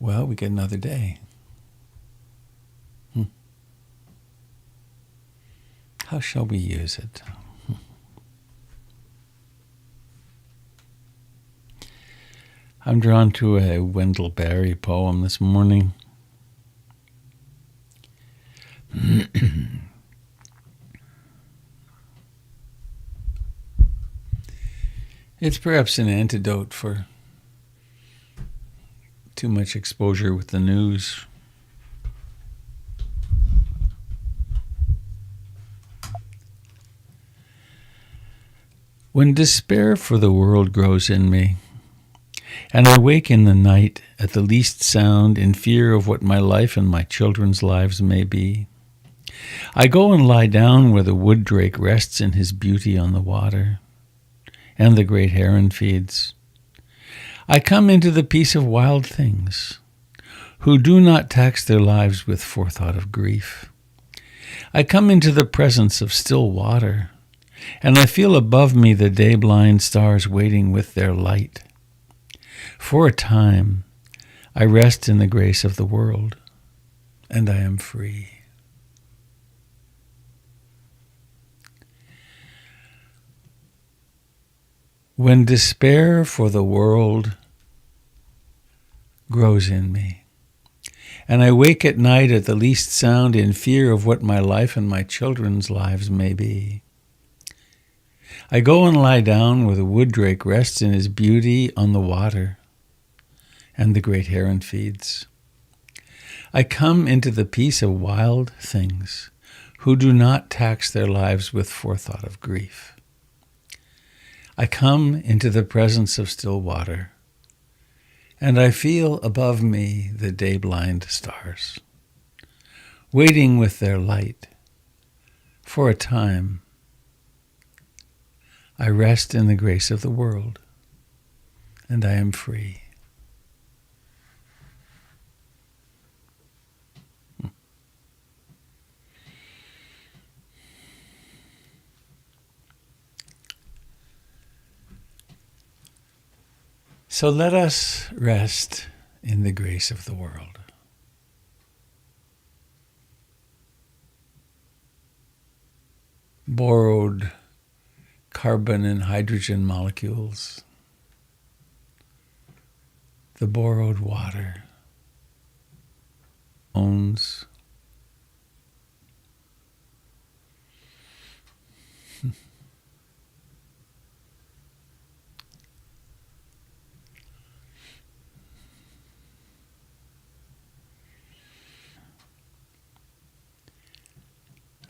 Well, we get another day. How shall we use it? I'm drawn to a Wendell Berry poem this morning. It's perhaps an antidote for too much exposure with the news. When despair for the world grows in me, and I wake in the night at the least sound in fear of what my life and my children's lives may be, I go and lie down where the wood drake rests in his beauty on the water, and the great heron feeds. I come into the peace of wild things, who do not tax their lives with forethought of grief. I come into the presence of still water, and I feel above me the day-blind stars waiting with their light. For a time, I rest in the grace of the world, and I am free. When despair for the world grows in me, and I wake at night at the least sound in fear of what my life and my children's lives may be, I go and lie down where the wood drake rests in his beauty on the water, and the great heron feeds. I come into the peace of wild things, who do not tax their lives with forethought of grief. I come into the presence of still water, and I feel above me the day-blind stars, waiting with their light. For a time, I rest in the grace of the world, and I am free. So let us rest in the grace of the world. Borrowed carbon and hydrogen molecules, the borrowed water, bones,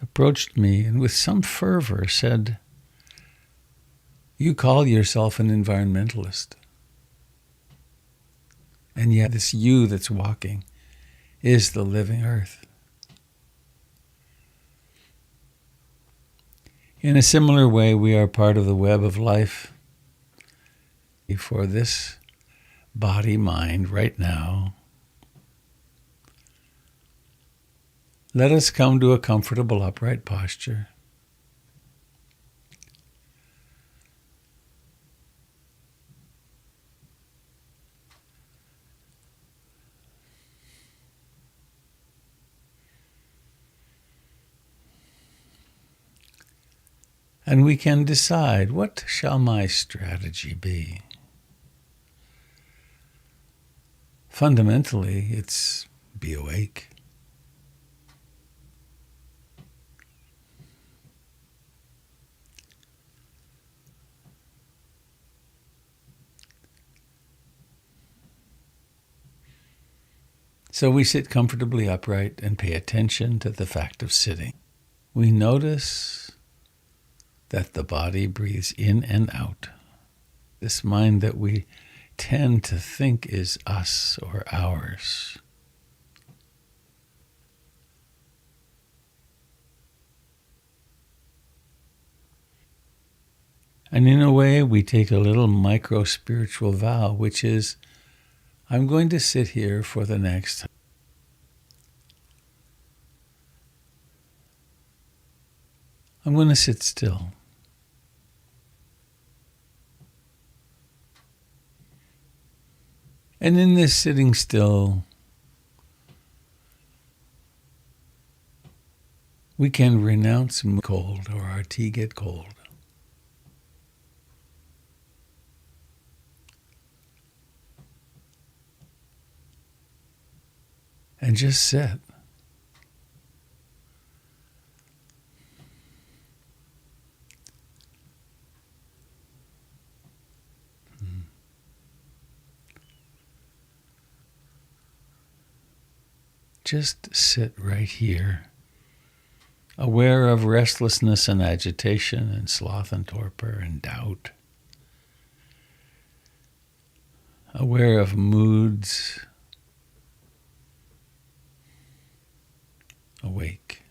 approached me and with some fervor said, "You call yourself an environmentalist, and yet this you that's walking is the living earth." In a similar way, we are part of the web of life. For this body-mind right now, let us come to a comfortable upright posture. And we can decide, what shall my strategy be? Fundamentally, it's be awake. So we sit comfortably upright and pay attention to the fact of sitting. We notice that the body breathes in and out. This mind that we tend to think is us or ours. And in a way, we take a little micro-spiritual vow, which is, I'm going to sit here for the next. I'm going to sit still. And in this sitting still, We can renounce cold or our tea get cold. And just sit. Just sit right here, aware of restlessness and agitation and sloth and torpor and doubt, aware of moods, awake.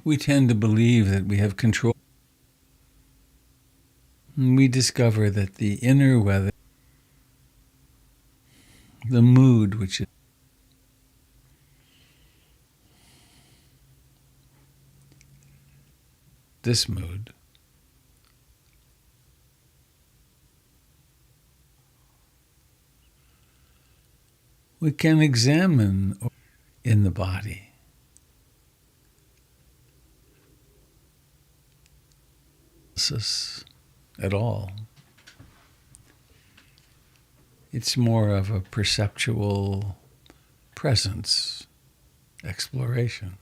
We tend to believe that we have control. And we discover that the inner weather, the mood, which is this mood, we can examine in the body. At all. It's more of a perceptual presence, exploration.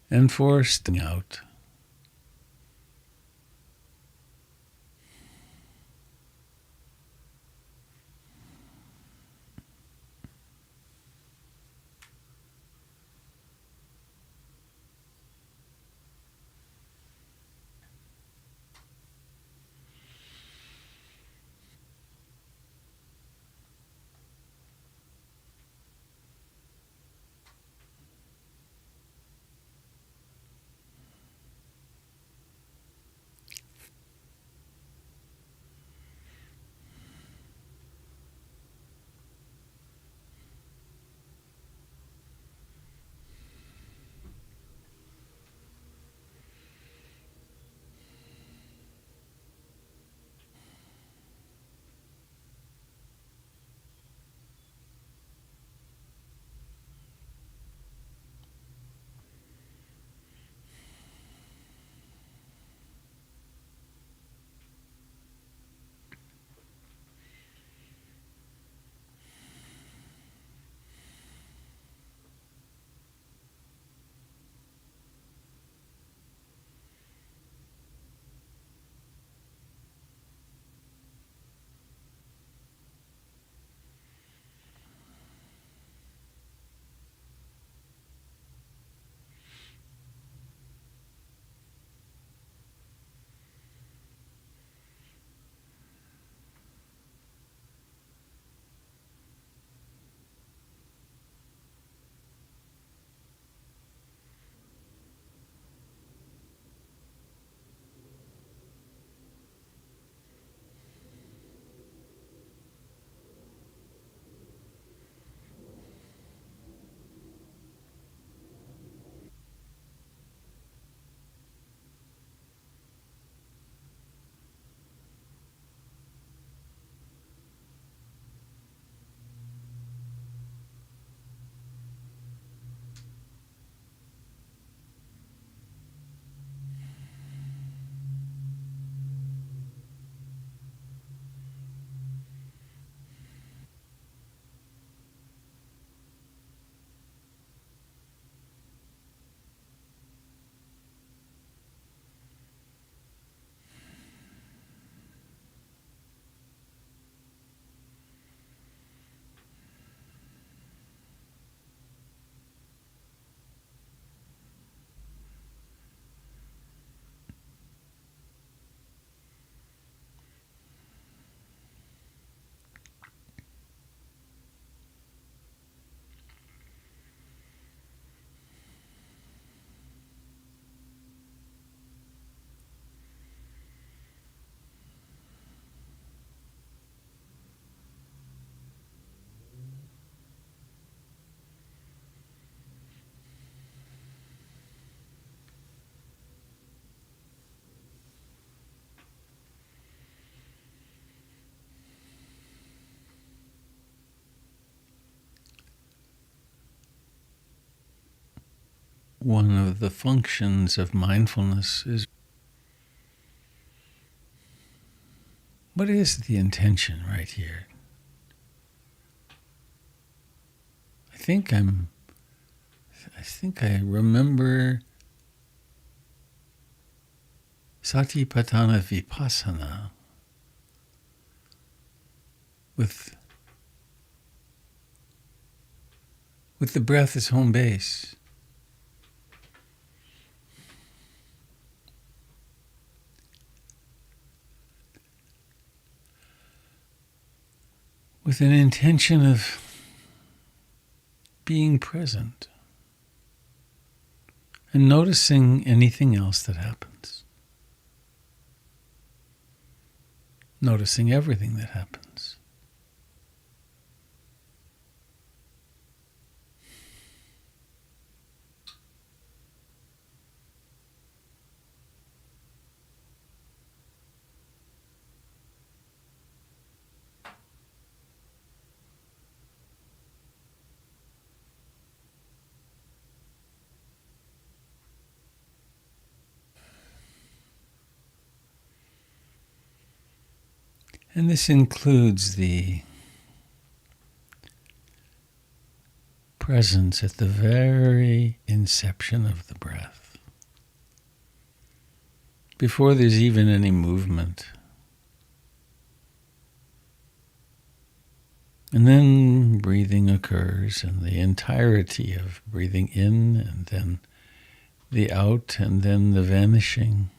And forcing out. One of the functions of mindfulness is, what is the intention right here? I think I remember Satipatthana Vipassana with the breath as home base. With an intention of being present and noticing anything else that happens. Noticing everything that happens. And this includes the presence at the very inception of the breath, before there's even any movement. And then breathing occurs, and the entirety of breathing in, and then the out, and then the vanishing.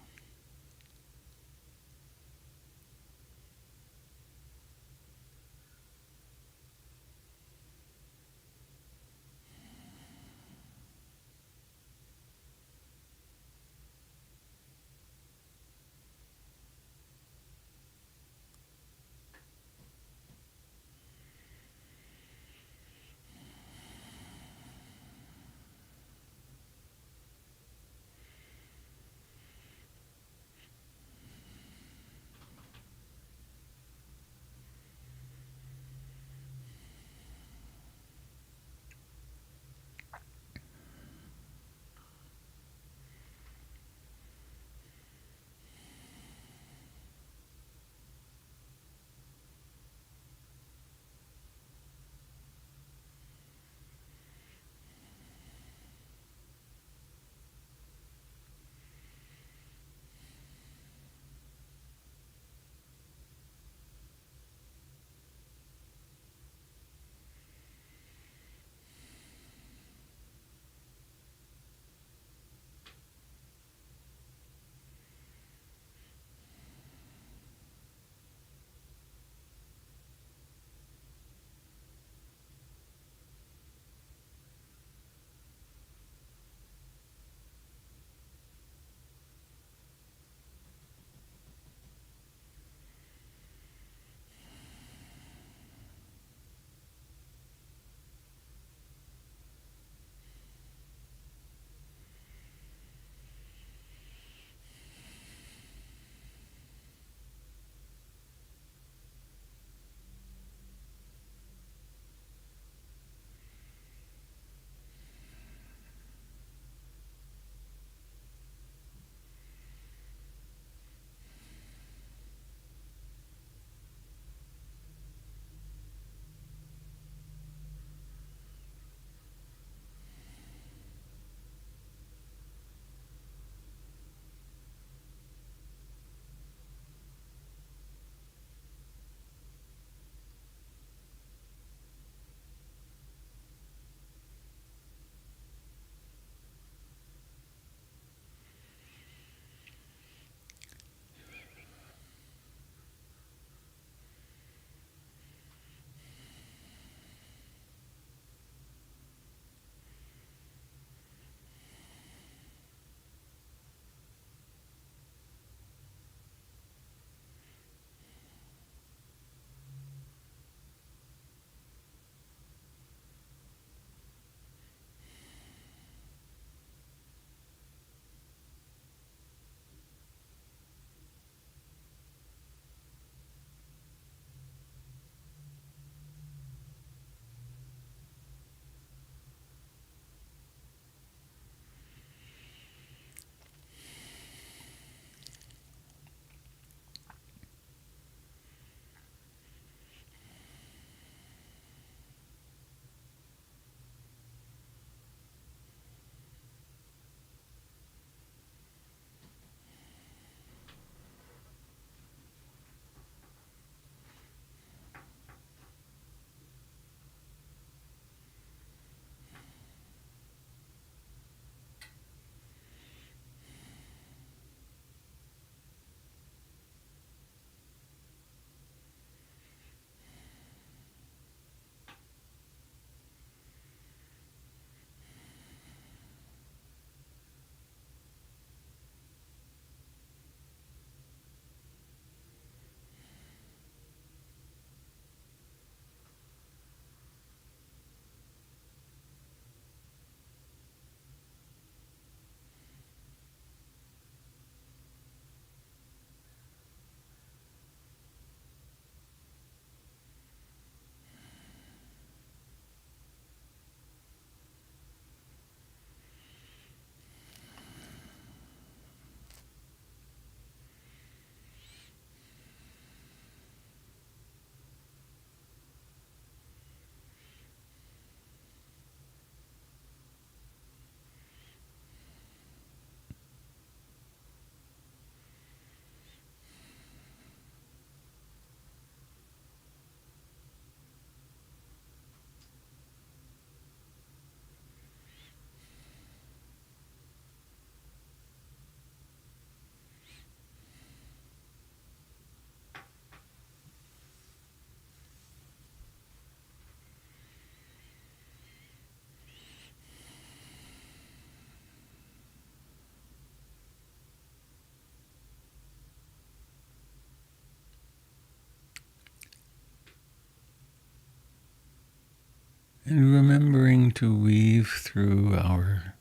And remembering to weave through our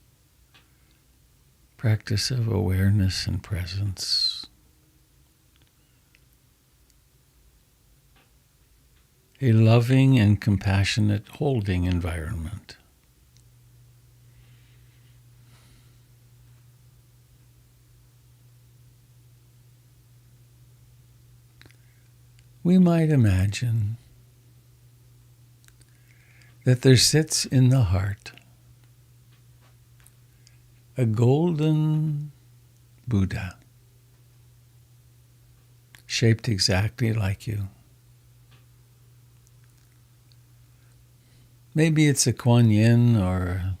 practice of awareness and presence a loving and compassionate holding environment. We might imagine that there sits in the heart a golden Buddha, shaped exactly like you. Maybe it's a Kuan Yin or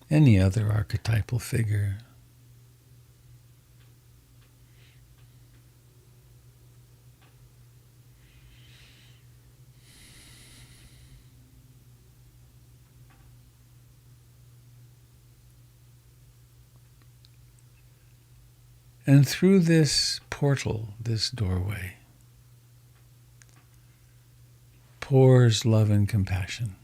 any other archetypal figure. And through this portal, this doorway, pours love and compassion.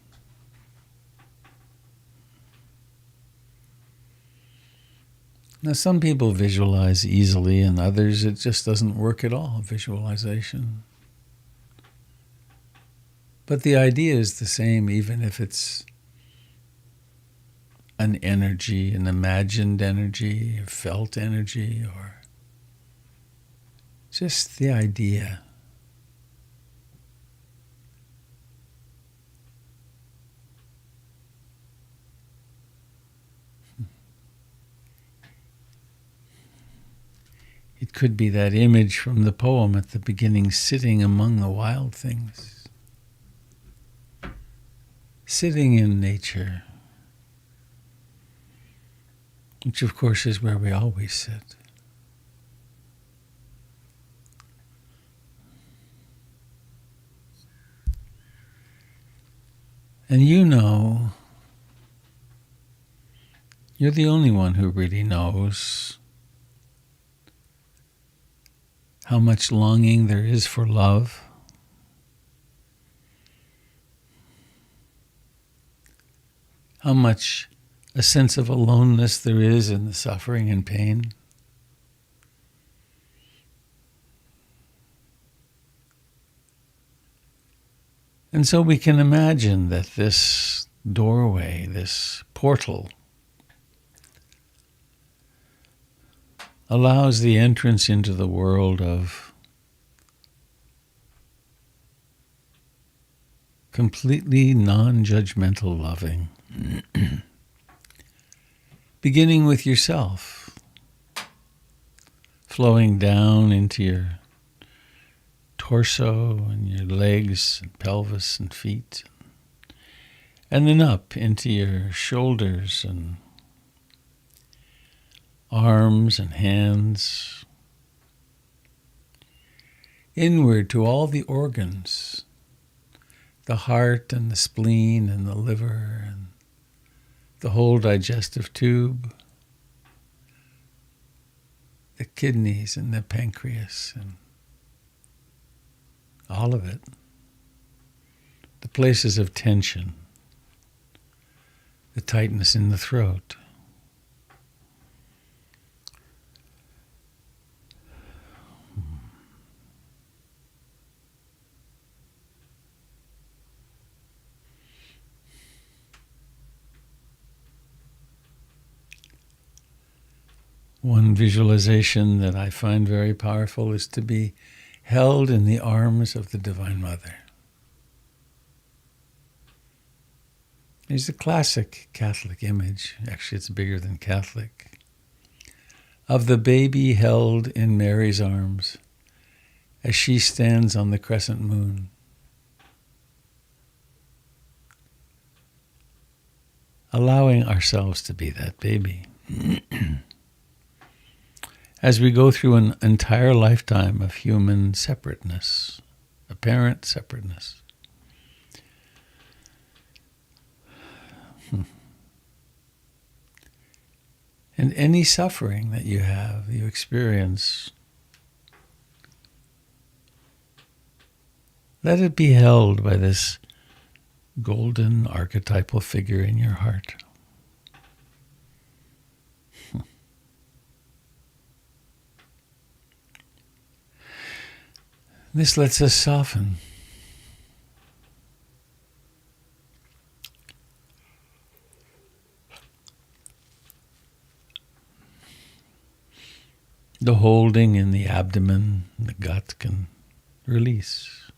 Now, some people visualize easily, and others it just doesn't work at all, visualization. But the idea is the same, even if it's an energy, an imagined energy, a felt energy, or just the idea. It could be that image from the poem at the beginning, sitting among the wild things, sitting in nature, which of course is where we always sit. And you know, you're the only one who really knows how much longing there is for love, how much a sense of aloneness there is in the suffering and pain. And so we can imagine that this doorway, this portal, allows the entrance into the world of completely non-judgmental loving. Beginning with yourself, flowing down into your torso and your legs and pelvis and feet, and then up into your shoulders and arms and hands, inward to all the organs, the heart and the spleen and the liver and the whole digestive tube, the kidneys and the pancreas and all of it, the places of tension, the tightness in the throat. One visualization that I find very powerful is to be held in the arms of the Divine Mother. There's a classic Catholic image, actually it's bigger than Catholic, of the baby held in Mary's arms as she stands on the crescent moon. Allowing ourselves to be that baby. As we go through an entire lifetime of human separateness, apparent separateness. And any suffering that you have, you experience, let it be held by this golden archetypal figure in your heart. This lets us soften. The holding in the abdomen, the gut can release.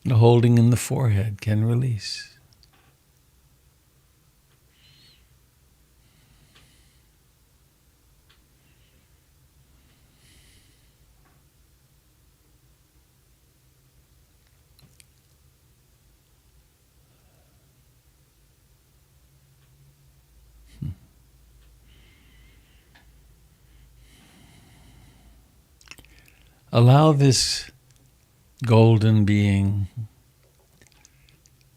The holding in the forehead can release. Allow this golden being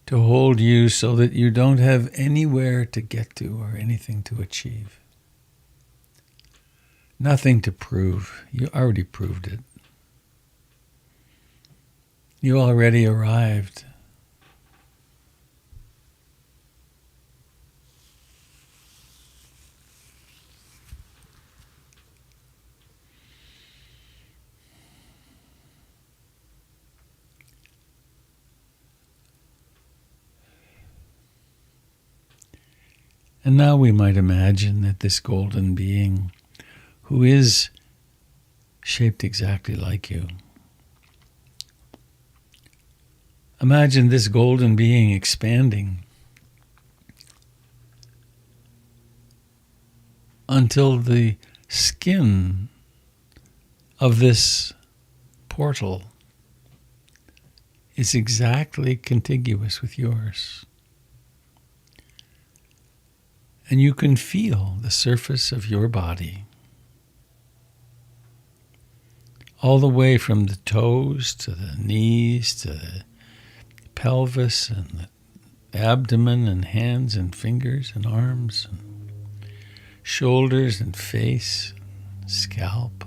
to hold you so that you don't have anywhere to get to or anything to achieve. Nothing to prove. You already proved it. You already arrived. And now we might imagine that this golden being, who is shaped exactly like you, imagine this golden being expanding until the skin of this portal is exactly contiguous with yours. And you can feel the surface of your body all the way from the toes to the knees to the pelvis and the abdomen and hands and fingers and arms and shoulders and face, and scalp.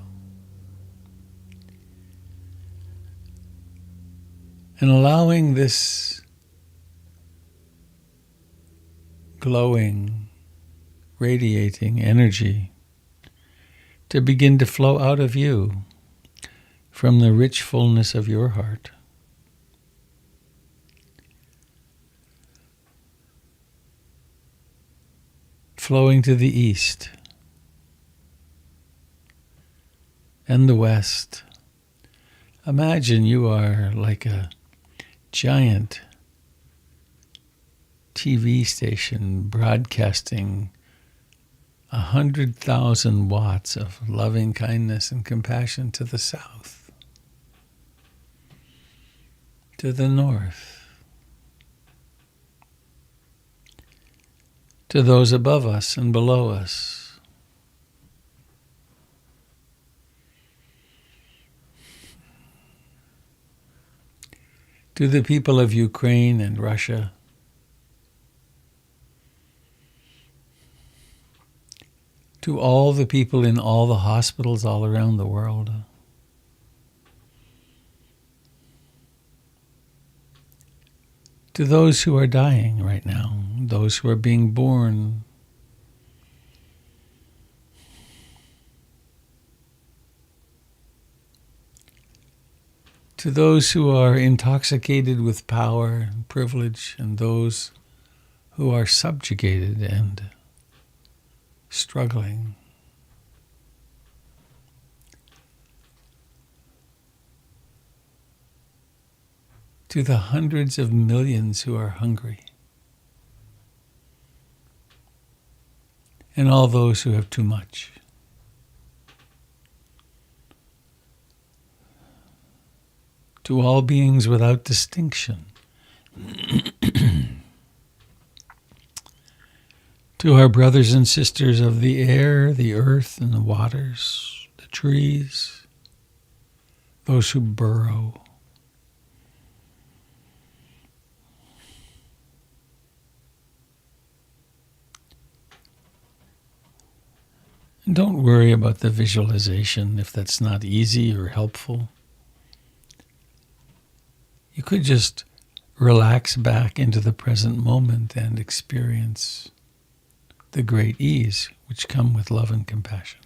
And allowing this glowing, radiating energy to begin to flow out of you from the rich fullness of your heart. Flowing to the east and the west. Imagine you are like a giant TV station broadcasting 100,000 watts of loving kindness and compassion to the south, to the north, to those above us and below us. To the people of Ukraine and Russia, to all the people in all the hospitals all around the world. To those who are dying right now, those who are being born. To those who are intoxicated with power and privilege, and those who are subjugated and struggling. To the hundreds of millions who are hungry, and all those who have too much. To all beings without distinction. To our brothers and sisters of the air, the earth, and the waters, the trees, those who burrow. And don't worry about the visualization if that's not easy or helpful. you could just relax back into the present moment and experience the great ease which come with love and compassion.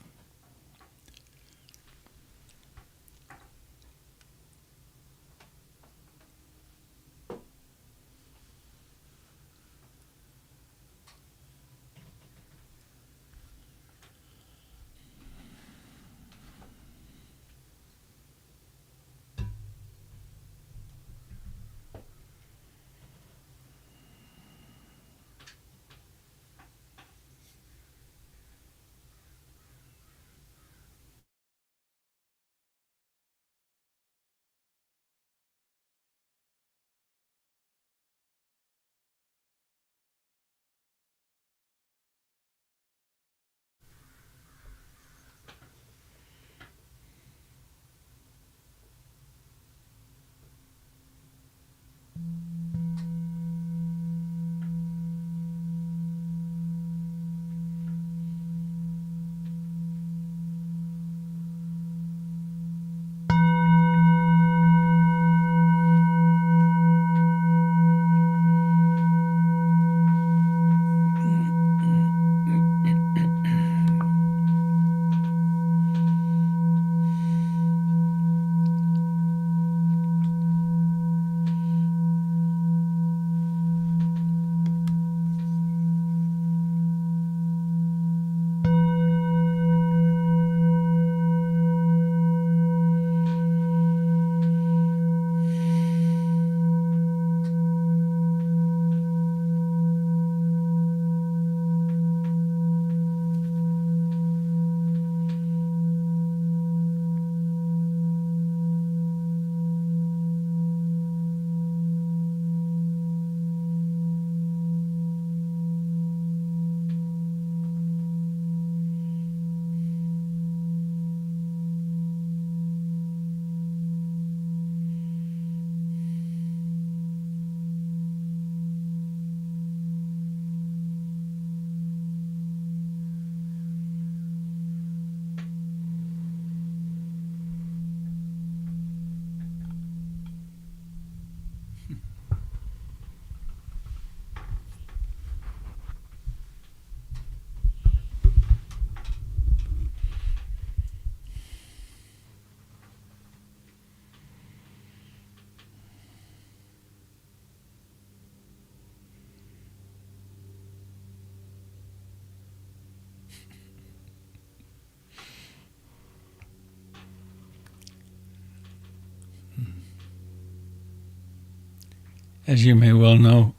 As you may well know,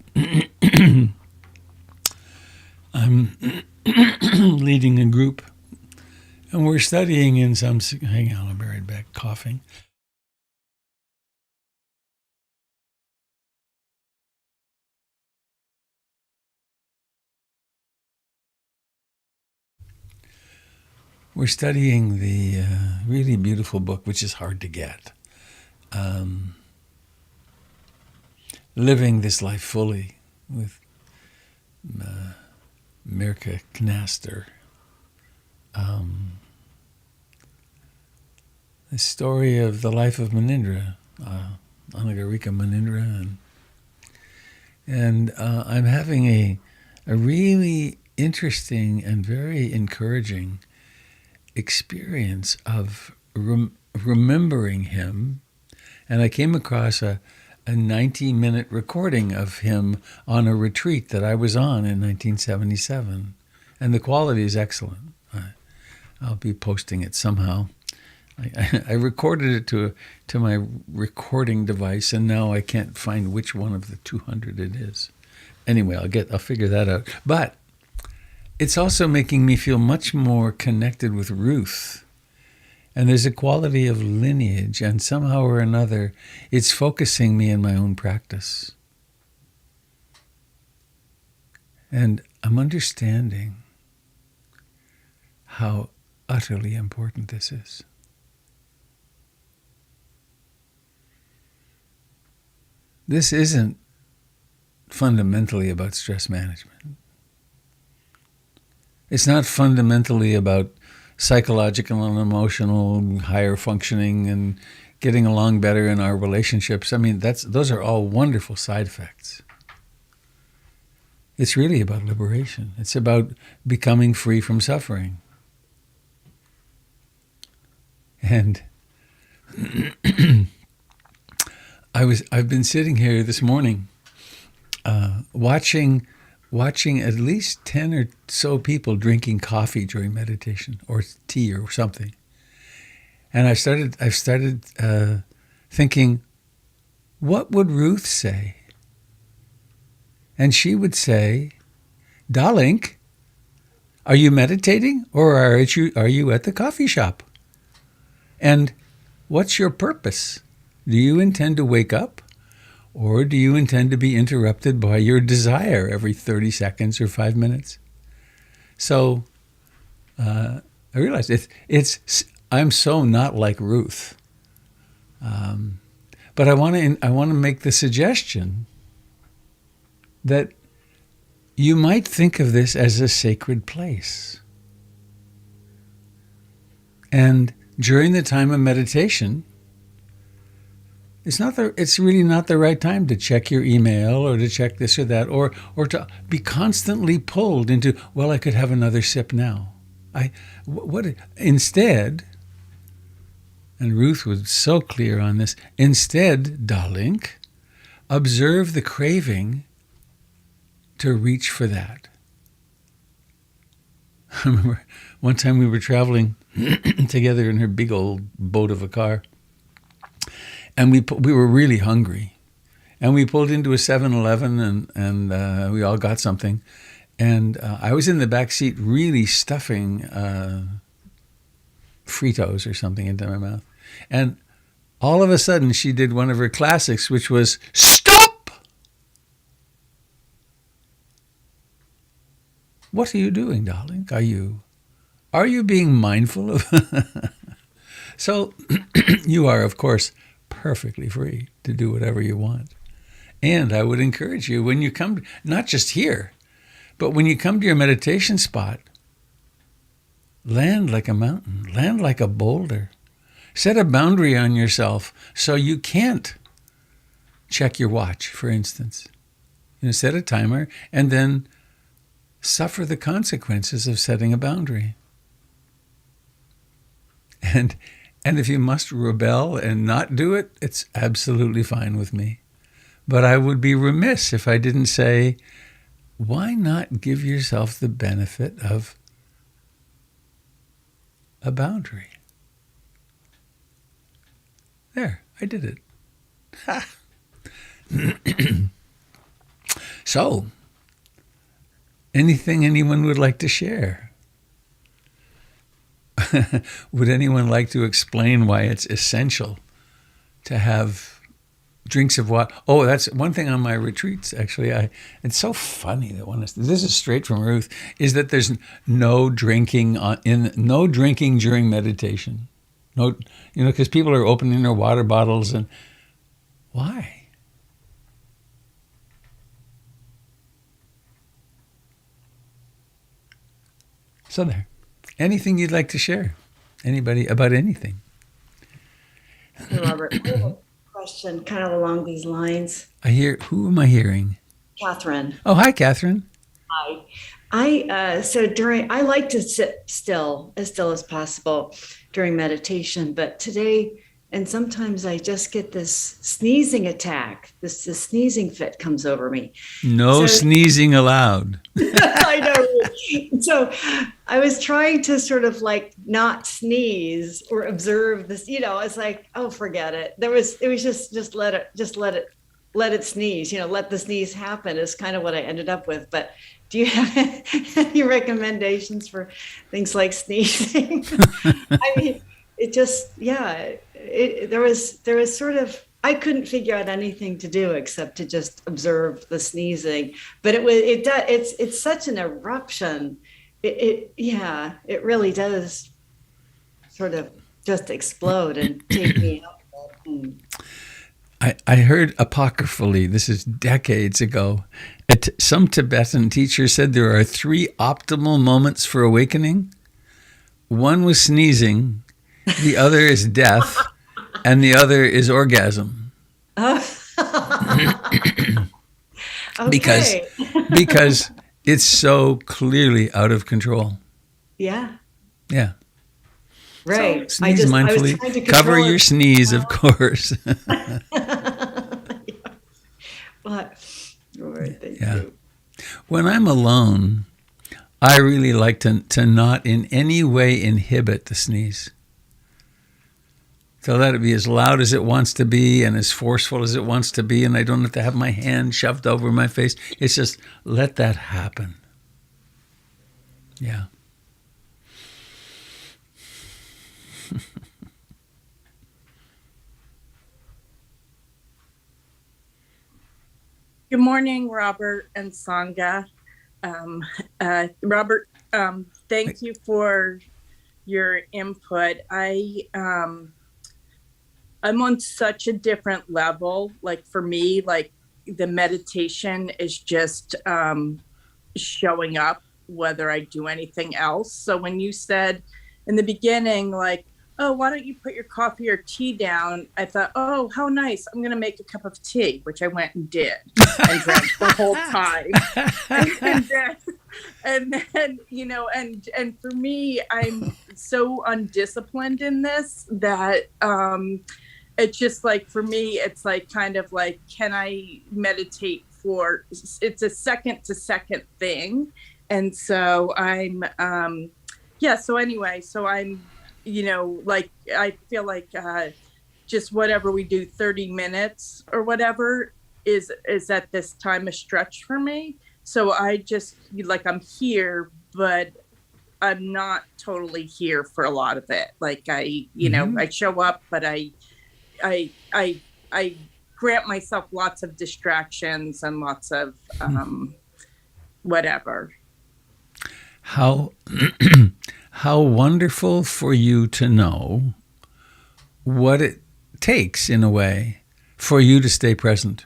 I'm leading a group, and we're studying in some... Hang on, I'll be right back, coughing. We're studying the really beautiful book, which is hard to get, Living This Life Fully, with Mirka Knaster. The story of the life of Munindra, Anagarika Munindra, and I'm having a really interesting and very encouraging experience of remembering him. And I came across a 90-minute recording of him on a retreat that I was on in 1977. And the quality is excellent. I'll be posting it somehow. I recorded it to my recording device, and now I can't find which one of the 200 it is. Anyway, I'll figure that out. But it's also making me feel much more connected with Ruth. And there's a quality of lineage, and somehow or another, it's focusing me in my own practice. And I'm understanding how utterly important this is. This isn't fundamentally about stress management. It's not fundamentally about psychological and emotional higher functioning and getting along better in our relationships. I mean, those are all wonderful side effects. It's really about liberation. It's about becoming free from suffering. And I've been sitting here this morning, watching at least 10 or so people drinking coffee during meditation or tea or something. And I've started thinking, what would Ruth say? And she would say, "Darling, are you meditating or are you at the coffee shop? And what's your purpose? Do you intend to wake up? Or do you intend to be interrupted by your desire every 30 seconds or 5 minutes?" So I realized I'm so not like Ruth. But I want to make the suggestion that you might think of this as a sacred place. And during the time of meditation, it's really not the right time to check your email or to check this or that or to be constantly pulled into, well, I could have another sip now. Instead, and Ruth was so clear on this, instead, darling, observe the craving to reach for that. I remember one time we were traveling together in her big old boat of a car, and we were really hungry, and we pulled into a 7-Eleven and we all got something, and I was in the back seat really stuffing Fritos or something into my mouth, and all of a sudden she did one of her classics, which was stop. What are you doing, darling? Are you being mindful of? So you are, of course, perfectly free to do whatever you want. And I would encourage you, when you come, not just here, but when you come to your meditation spot, land like a mountain, land like a boulder. Set a boundary on yourself so you can't check your watch, for instance. Set a timer and then suffer the consequences of setting a boundary. And if you must rebel and not do it, it's absolutely fine with me. But I would be remiss if I didn't say, why not give yourself the benefit of a boundary? There, I did it. Ha! So, anything anyone would like to share? Would anyone like to explain why it's essential to have drinks of water? Oh, that's one thing on my retreats, actually. It's so funny that this is straight from Ruth, is that there's no drinking during meditation. No, because people are opening their water bottles, and why? So there. Anything you'd like to share? Anybody about anything? Hey, Robert, I have a question kind of along these lines. Who am I hearing? Catherine. Oh, hi, Catherine. Hi. I like to sit still as possible during meditation, but today, and sometimes I just get this sneezing attack. This sneezing fit comes over me. No sneezing allowed. I know. So I was trying to sort of like not sneeze or observe this, it's like, oh, forget it. It was just let it sneeze, let the sneeze happen is kind of what I ended up with. But do you have any recommendations for things like sneezing? I mean, it just, there was sort of, I couldn't figure out anything to do except to just observe the sneezing. But it's such an eruption. It really does sort of just explode and take me out of it. I heard apocryphally, this is decades ago, some Tibetan teacher said there are 3 optimal moments for awakening. One was sneezing, the other is death, and the other is orgasm. because Okay. because it's so clearly out of control. Yeah. Yeah. So Right. sneeze I was mindfully. trying to Cover control your it. sneeze, of course. But, all right, thank Yeah. you. When I'm alone, I really like to not in any way inhibit the sneeze. So let it be as loud as it wants to be and as forceful as it wants to be, and I don't have to have my hand shoved over my face. It's just let that happen. Yeah. Good morning, Robert and Sangha. Robert, thank you for your input. I'm on such a different level. Like for me, like the meditation is just showing up whether I do anything else. So when you said in the beginning, like, oh, why don't you put your coffee or tea down? I thought, oh, how nice. I'm going to make a cup of tea, which I went and did and drank the whole time. And then, you know, and for me, I'm so undisciplined in this that it's just like, for me, it's like kind of like, can I meditate for, it's a second to second thing. And so I'm, so anyway, so I'm, you know, like, I feel like just whatever we do, 30 minutes or whatever is at this time a stretch for me. So I just, like, I'm here, but I'm not totally here for a lot of it. Like I, you know, I show up, but I grant myself lots of distractions and lots of whatever. How how wonderful for you to know what it takes, in a way, for you to stay present.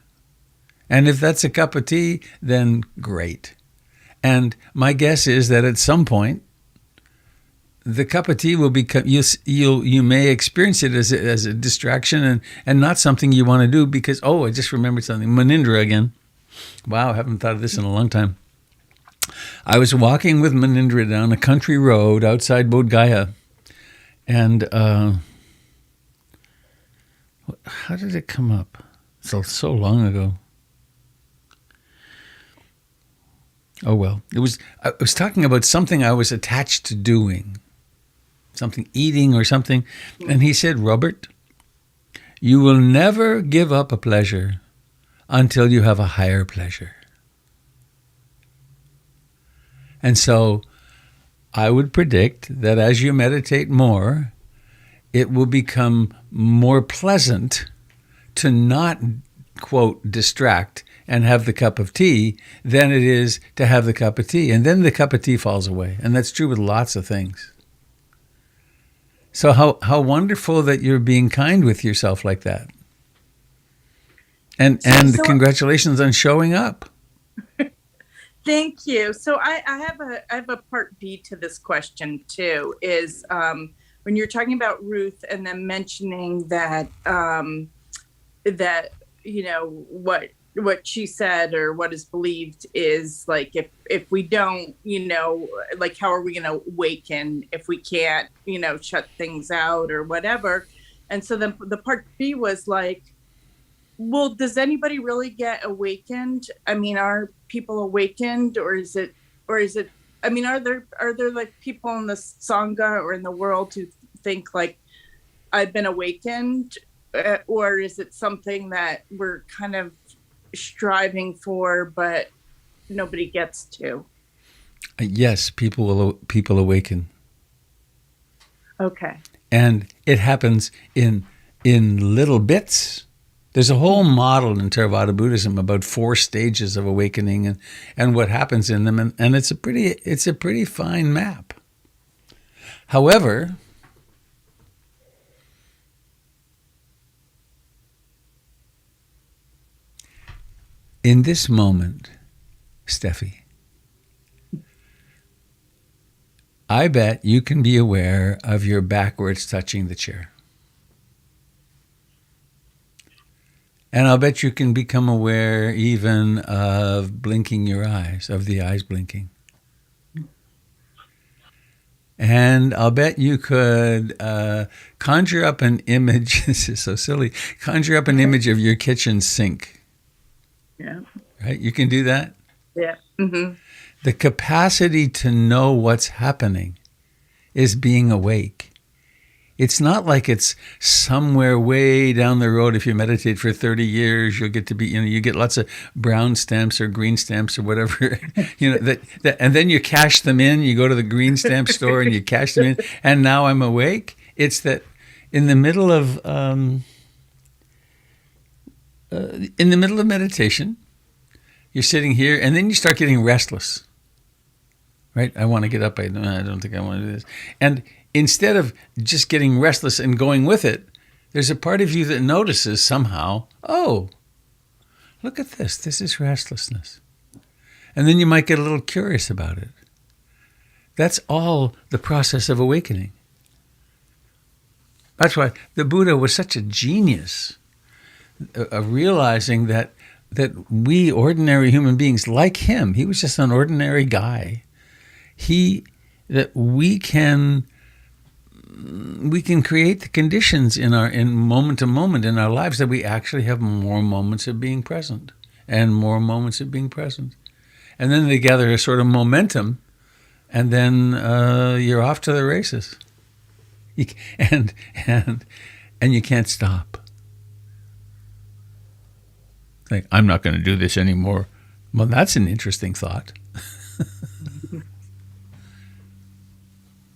And if that's a cup of tea, then great. And my guess is that at some point, the cup of tea will become, you may experience it as a distraction and not something you want to do because, oh, I just remembered something. Manindra again. Wow, I haven't thought of this in a long time. I was walking with Manindra down a country road outside Bodh Gaya, and how did it come up? So long ago. Oh well, I was talking about something I was attached to doing, something eating or something, and he said, Robert, you will never give up a pleasure until you have a higher pleasure. And so I would predict that as you meditate more, it will become more pleasant to not, quote, distract and have the cup of tea than it is to have the cup of tea. And then the cup of tea falls away. And that's true with lots of things. So how wonderful that you're being kind with yourself like that. And congratulations on showing up. Thank you. So I have a part B to this question too, is when you're talking about Ruth and then mentioning that that, you know, what she said or what is believed is like, if we don't, you know, like, how are we going to awaken if we can't, you know, shut things out or whatever. And so then the part B was like, well, does anybody really get awakened? I mean, are people awakened, or is it, I mean, are there like people in the Sangha or in the world who think like, I've been awakened, or is it something that we're kind of striving for, but nobody gets to? Yes, people awaken. Okay. And it happens in little bits. There's a whole model in Theravada Buddhism about 4 stages of awakening and what happens in them, and it's a pretty fine map. However, in this moment, Steffi, I bet you can be aware of your backwards touching the chair. And I'll bet you can become aware even of blinking your eyes, of the eyes blinking. And I'll bet you could conjure up an image. This is so silly. Conjure up an image of your kitchen sink. Yeah. Right? You can do that. Yeah. Mm-hmm. The capacity to know what's happening is being awake. It's not like it's somewhere way down the road. If you meditate for 30 years, you'll get to be, you get lots of brown stamps or green stamps or whatever, that, and then you cash them in. You go to the green stamp store and you cash them in. And now I'm awake. It's that in the middle of meditation, you're sitting here and then you start getting restless. Right? I want to get up. I don't think I want to do this. And instead of just getting restless and going with it, there's a part of you that notices somehow, oh, look at this. This is restlessness. And then you might get a little curious about it. That's all the process of awakening. That's why the Buddha was such a genius of realizing that we ordinary human beings like him, he was just an ordinary guy. That we can create the conditions in moment to moment in our lives that we actually have more moments of being present and more moments of being present, and then they gather a sort of momentum, and then you're off to the races, and you can't stop. Like, I'm not going to do this anymore. Well, that's an interesting thought.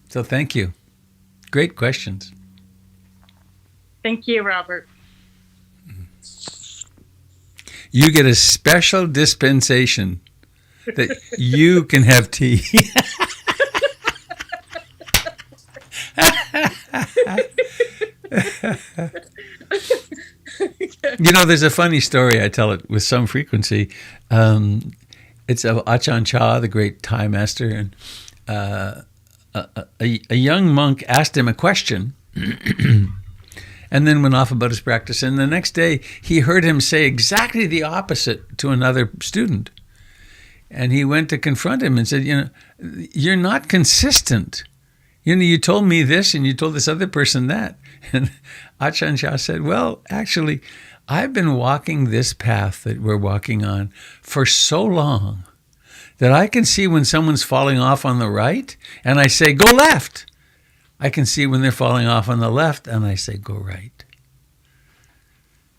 So thank you. Great questions. Thank you, Robert. You get a special dispensation that you can have tea. There's a funny story. I tell it with some frequency. It's of Ajahn Chah, the great Thai master, and a young monk asked him a question and then went off about his practice. And the next day, he heard him say exactly the opposite to another student. And he went to confront him and said, you're not consistent. You told me this and you told this other person that. And Ajahn Chah said, well, actually, I've been walking this path that we're walking on for so long that I can see when someone's falling off on the right, and I say, go left. I can see when they're falling off on the left, and I say, go right.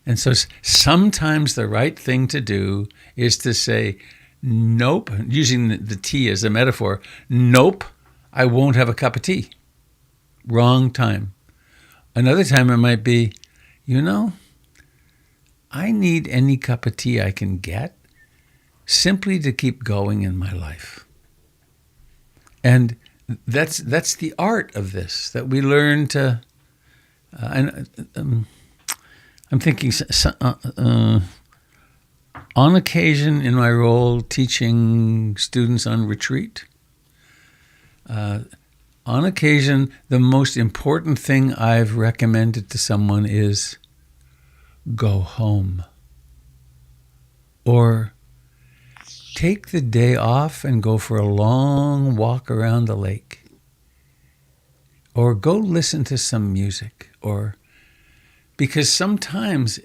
And so sometimes the right thing to do is to say, nope, using the tea as a metaphor, nope, I won't have a cup of tea. Wrong time. Another time it might be, I need any cup of tea I can get, simply to keep going in my life. And that's the art of this, that we learn to, I'm thinking on occasion in my role teaching students on retreat, on occasion the most important thing I've recommended to someone is go home. Or take the day off and go for a long walk around the lake. Or go listen to some music. Or because sometimes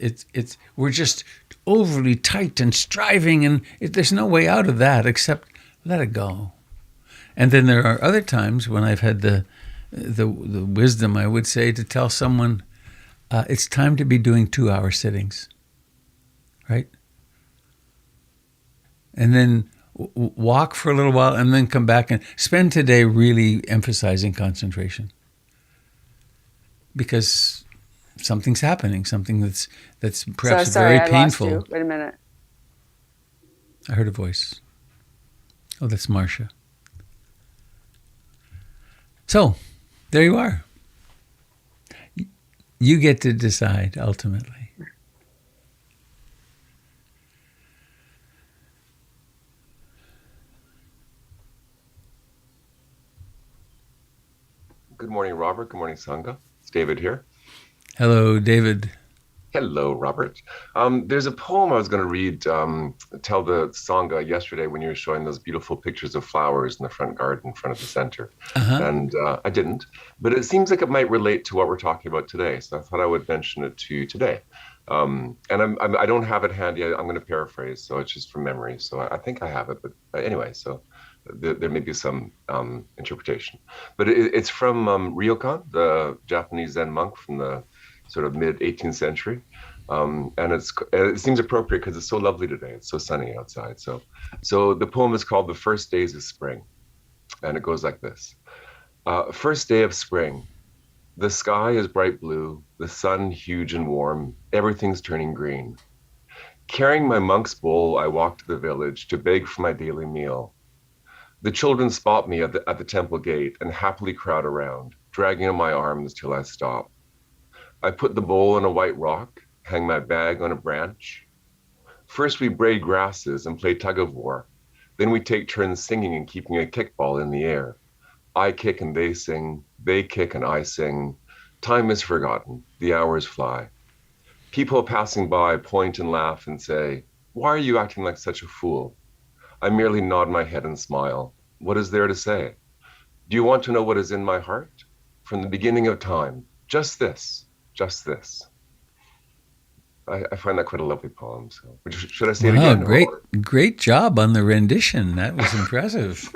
we're just overly tight and striving, and there's no way out of that except let it go. And then there are other times when I've had the wisdom, I would say, to tell someone, it's time to be doing 2-hour sittings, right? And then walk for a little while and then come back and spend today really emphasizing concentration. Because something's happening, something that's perhaps very painful. I lost you. Wait a minute. I heard a voice. Oh, that's Marcia. So, there you are. You get to decide ultimately. Good morning, Robert. Good morning, Sangha. It's David here. Hello, David. Hello, Robert. There's a poem I was going to read, tell the Sangha yesterday when you were showing those beautiful pictures of flowers in the front garden in front of the center. Uh-huh. And I didn't, but it seems like it might relate to what we're talking about today. So I thought I would mention it to you today. And I don't have it handy. I'm going to paraphrase, so it's just from memory. So I think I have it, but anyway, so there may be some interpretation. But it's from Ryokan, the Japanese Zen monk from the sort of mid 18th century. And it seems appropriate because it's so lovely today. It's so sunny outside. So the poem is called "The First Days of Spring," and it goes like this: First day of spring. The sky is bright blue, the sun huge and warm. Everything's turning green. Carrying my monk's bowl, I walk to the village to beg for my daily meal. The children spot me at the temple gate and happily crowd around, dragging on my arms till I stop. I put the bowl on a white rock, hang my bag on a branch. First we braid grasses and play tug of war. Then we take turns singing and keeping a kickball in the air. I kick and they sing, they kick and I sing. Time is forgotten, the hours fly. People passing by point and laugh and say, "Why are you acting like such a fool?" I merely nod my head and smile. What is there to say? Do you want to know what is in my heart? From the beginning of time, just this. Just this. I find that quite a lovely poem. So, should I say it Wow, again? great job on the rendition. That was impressive.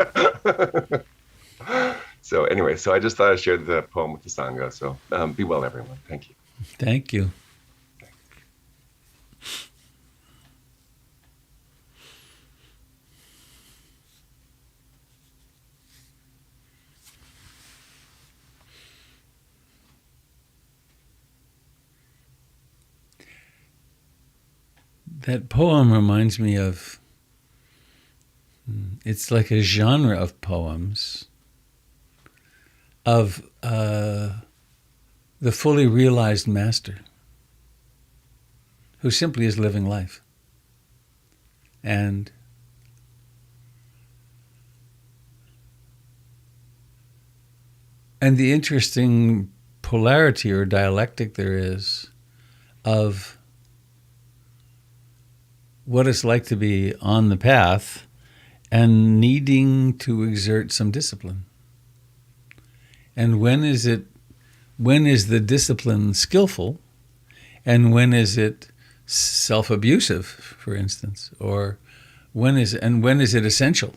So anyway, so I just thought I'd share the poem with the Sangha. So be well, everyone. Thank you. Thank you. That poem reminds me of, it's like a genre of poems of the fully realized master who simply is living life. And the interesting polarity or dialectic there is of what it's like to be on the path and needing to exert some discipline. And when is the discipline skillful, and when is it self-abusive, for instance, or when is it essential?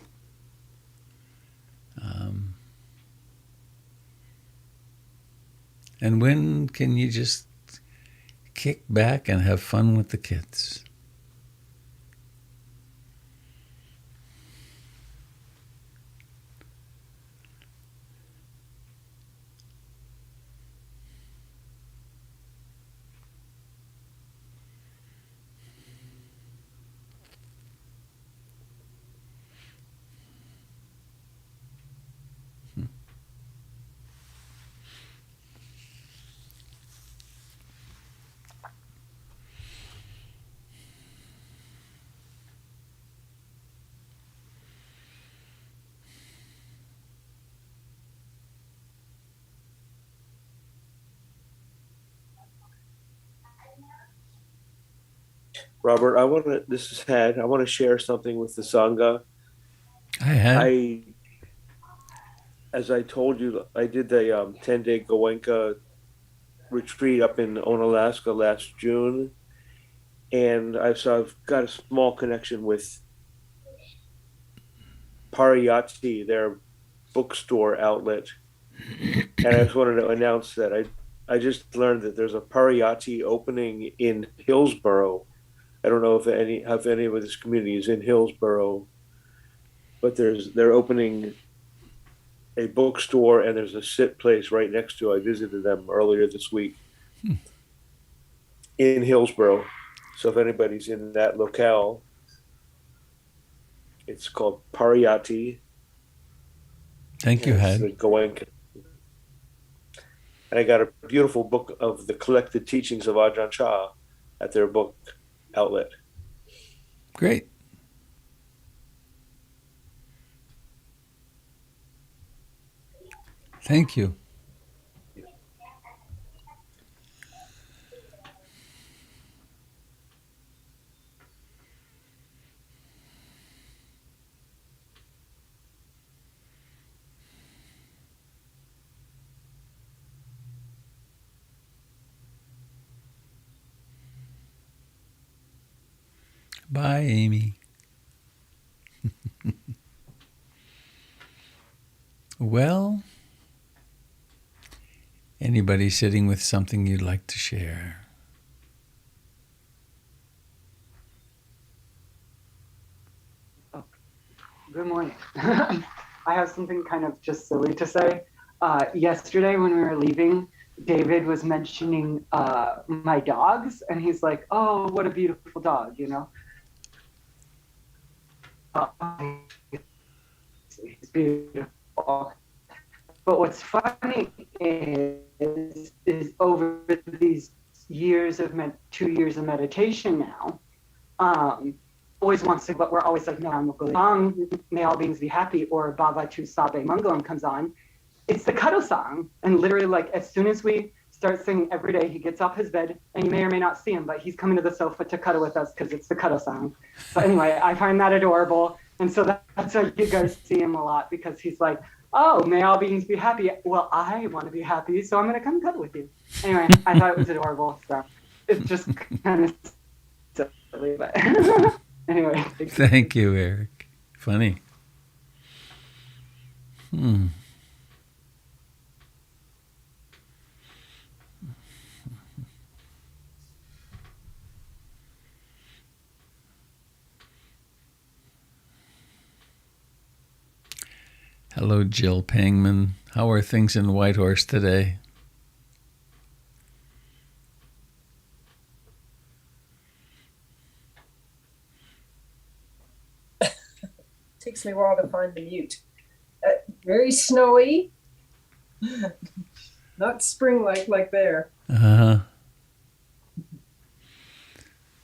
And when can you just kick back and have fun with the kids? Robert, this is Had. I want to share something with the Sangha. As I told you, I did the 10-day Goenka retreat up in Onalaska last June. And I've got a small connection with Pariyatti, their bookstore outlet. And I just wanted to announce that I just learned that there's a Pariyatti opening in Hillsborough. I don't know if any of this community is in Hillsborough, but they're opening a bookstore and there's a sit place right next to it. I visited them earlier this week in Hillsborough. So if anybody's in that locale, it's called Pariyatti. Thank you, Had. And I got a beautiful book of the collected teachings of Ajahn Chah at their book outlet. Great. Thank you. Bye, Amy. Well, anybody sitting with something you'd like to share? Good morning. I have something kind of just silly to say. Yesterday when we were leaving, David was mentioning my dogs, and he's like, "Oh, what a beautiful dog," you know. It's beautiful. But what's funny is over these years of 2 years of meditation now, always wants to, but we're always like, no, may all beings be happy, or Bhavatu Sabe Mangalam comes on. It's the cuddle song. And literally, like, as soon as we start singing every day, he gets off his bed, and you may or may not see him, but he's coming to the sofa to cuddle with us because it's the cuddle song. So anyway, I find that adorable. And so that's why you guys see him a lot, because he's like, oh, may all beings be happy. Well, I want to be happy, so I'm going to come cuddle with you. Anyway, I thought it was adorable. So it's just kind of silly, but anyway. Thank you, Eric. Funny. Hello, Jill Pangman. How are things in Whitehorse today? Takes me a while to find the mute. Very snowy. Not spring-like like there. Uh-huh.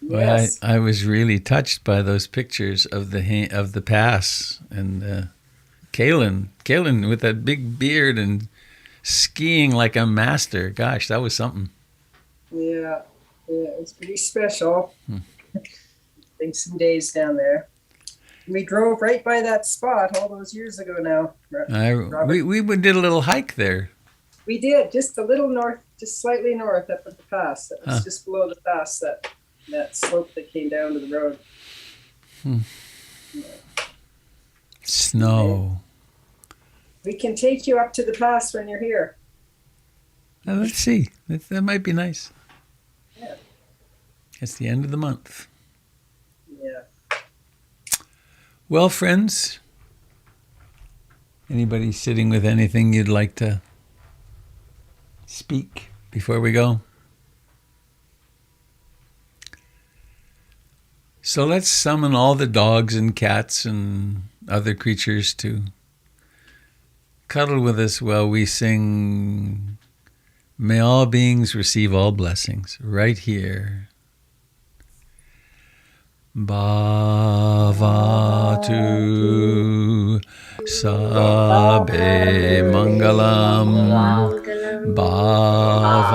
Yes. Well, I was really touched by those pictures of the pass, and Kalen with that big beard and skiing like a master. Gosh, that was something. Yeah, it's pretty special. Spent some days down there. We drove right by that spot all those years ago now. We did a little hike there. We did, just a little north, just slightly north up at the pass. That was just below the pass, that slope that came down to the road. Yeah. Snow. We can take you up to the pass when you're here. Let's see. That might be nice. Yeah. It's the end of the month. Yeah. Well, friends, anybody sitting with anything you'd like to speak before we go? So let's summon all the dogs and cats and other creatures to cuddle with us while we sing "May all beings receive all blessings" right here. Bhavatu Sabe Mangalam. Bhavatu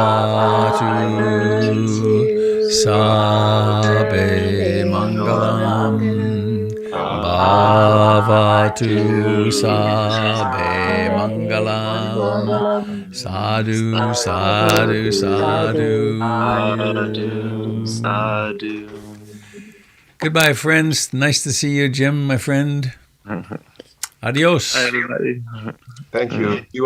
Sabe Mangalam. Bhavatu Sabe Mangalam. Sadhu, sadhu, sadhu. Sadhu. Goodbye, friends. Nice to see you, Jim, my friend. Adios. Hi, everybody. Thank you. You